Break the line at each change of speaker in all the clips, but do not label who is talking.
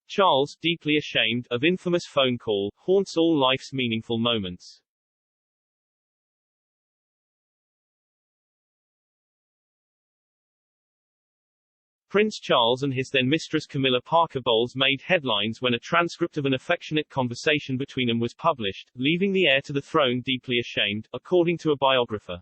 Charles, deeply ashamed of infamous phone call, haunts all life's meaningful moments. Prince Charles and his then-mistress Camilla Parker Bowles made headlines when a transcript of an affectionate conversation between them was published, leaving the heir to the throne deeply ashamed, according to a biographer.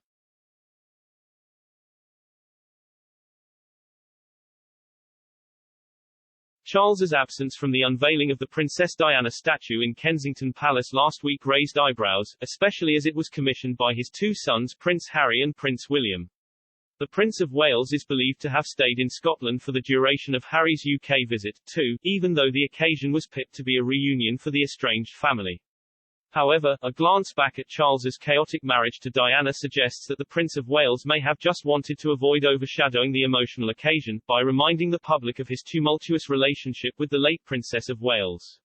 Charles's absence from the unveiling of the Princess Diana statue in Kensington Palace last week raised eyebrows, especially as it was commissioned by his two sons Prince Harry and Prince William. The Prince of Wales is believed to have stayed in Scotland for the duration of Harry's UK visit, too, even though the occasion was picked to be a reunion for the estranged family. However, a glance back at Charles's chaotic marriage to Diana suggests that the Prince of Wales may have just wanted to avoid overshadowing the emotional occasion, by reminding the public of his tumultuous relationship with the late Princess of Wales.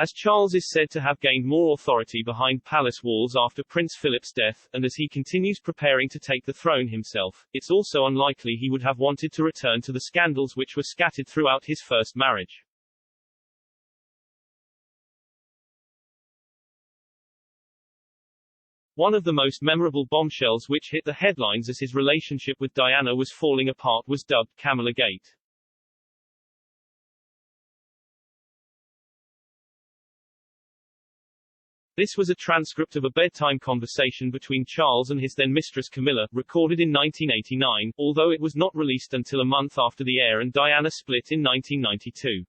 As Charles is said to have gained more authority behind palace walls after Prince Philip's death, and as he continues preparing to take the throne himself, it's also unlikely he would have wanted to return to the scandals which were scattered throughout his first marriage. One of the most memorable bombshells which hit the headlines as his relationship with Diana was falling apart was dubbed Camilla Gate. This was a transcript of a bedtime conversation between Charles and his then-mistress Camilla, recorded in 1989, although it was not released until a month after the heir and Diana split in 1992.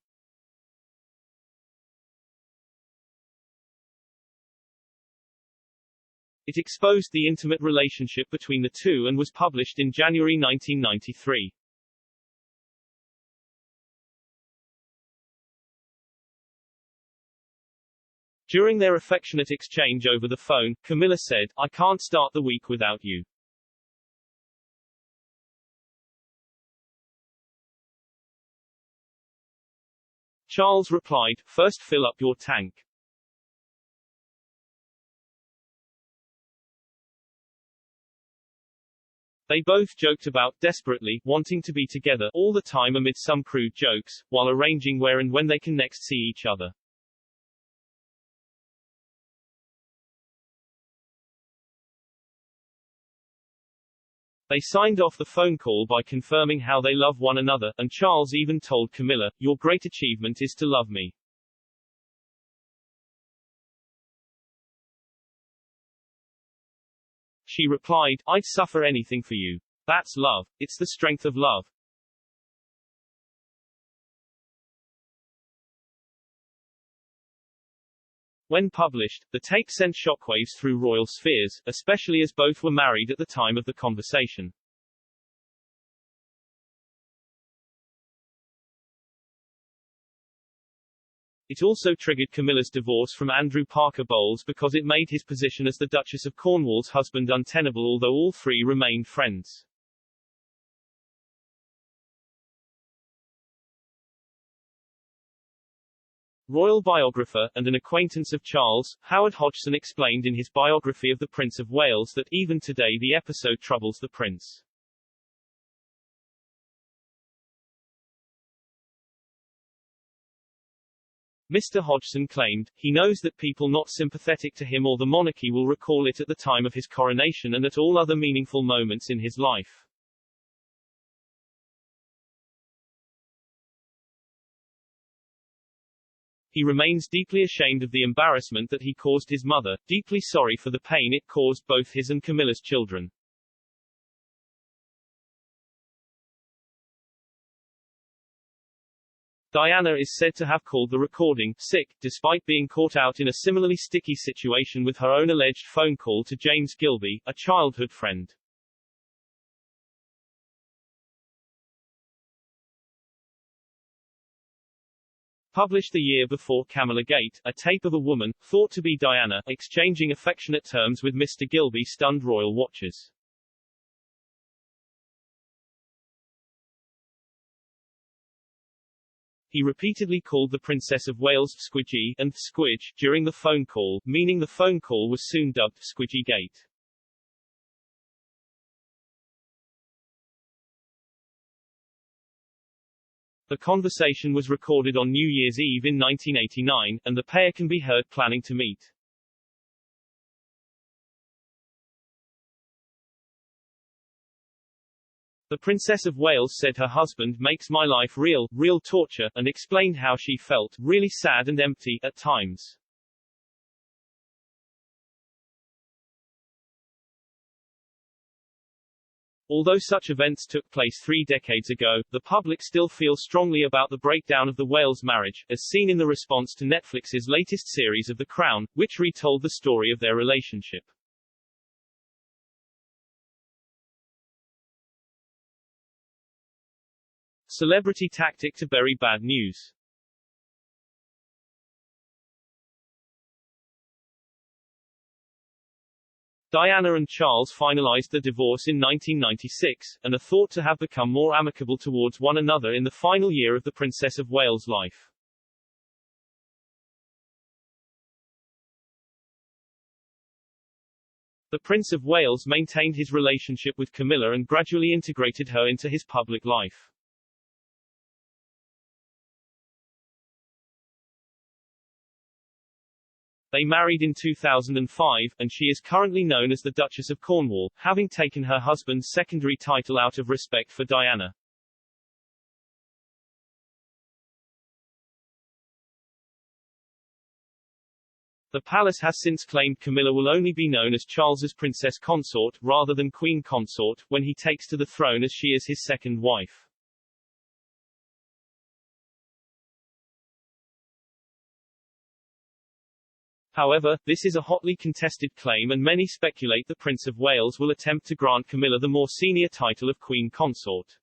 It exposed the intimate relationship between the two and was published in January 1993. During their affectionate exchange over the phone, Camilla said, "I can't start the week without you." Charles replied, "First fill up your tank." They both joked about desperately wanting to be together all the time amid some crude jokes, while arranging where and when they can next see each other. They signed off the phone call by confirming how they love one another, and Charles even told Camilla, "Your great achievement is to love me." She replied, "I'd suffer anything for you. That's love. It's the strength of love." When published, the tape sent shockwaves through royal spheres, especially as both were married at the time of the conversation. It also triggered Camilla's divorce from Andrew Parker Bowles because it made his position as the Duchess of Cornwall's husband untenable, although all three remained friends. Royal biographer, and an acquaintance of Charles, Howard Hodgson explained in his biography of the Prince of Wales that even today the episode troubles the prince. Mr. Hodgson claimed, he knows that people not sympathetic to him or the monarchy will recall it at the time of his coronation and at all other meaningful moments in his life. He remains deeply ashamed of the embarrassment that he caused his mother, deeply sorry for the pain it caused both his and Camilla's children. Diana is said to have called the recording sick, despite being caught out in a similarly sticky situation with her own alleged phone call to James Gilby, a childhood friend. Published the year before Camilla Gate, a tape of a woman, thought to be Diana, exchanging affectionate terms with Mr. Gilby stunned royal watchers. He repeatedly called the Princess of Wales Squidgy and Squidge during the phone call, meaning the phone call was soon dubbed Squidgy Gate. The conversation was recorded on New Year's Eve in 1989, and the pair can be heard planning to meet. The Princess of Wales said her husband makes my life real torture, and explained how she felt, really sad and empty, at times. Although such events took place 3 decades ago, the public still feels strongly about the breakdown of the Wales marriage, as seen in the response to Netflix's latest series of The Crown, which retold the story of their relationship. Celebrity tactic to bury bad news. Diana and Charles finalized the divorce in 1996, and are thought to have become more amicable towards one another in the final year of the Princess of Wales' life. The Prince of Wales maintained his relationship with Camilla and gradually integrated her into his public life. They married in 2005, and she is currently known as the Duchess of Cornwall, having taken her husband's secondary title out of respect for Diana. The palace has since claimed Camilla will only be known as Charles's princess consort, rather than queen consort, when he takes to the throne, as she is his second wife. However, this is a hotly contested claim, and many speculate the Prince of Wales will attempt to grant Camilla the more senior title of Queen Consort.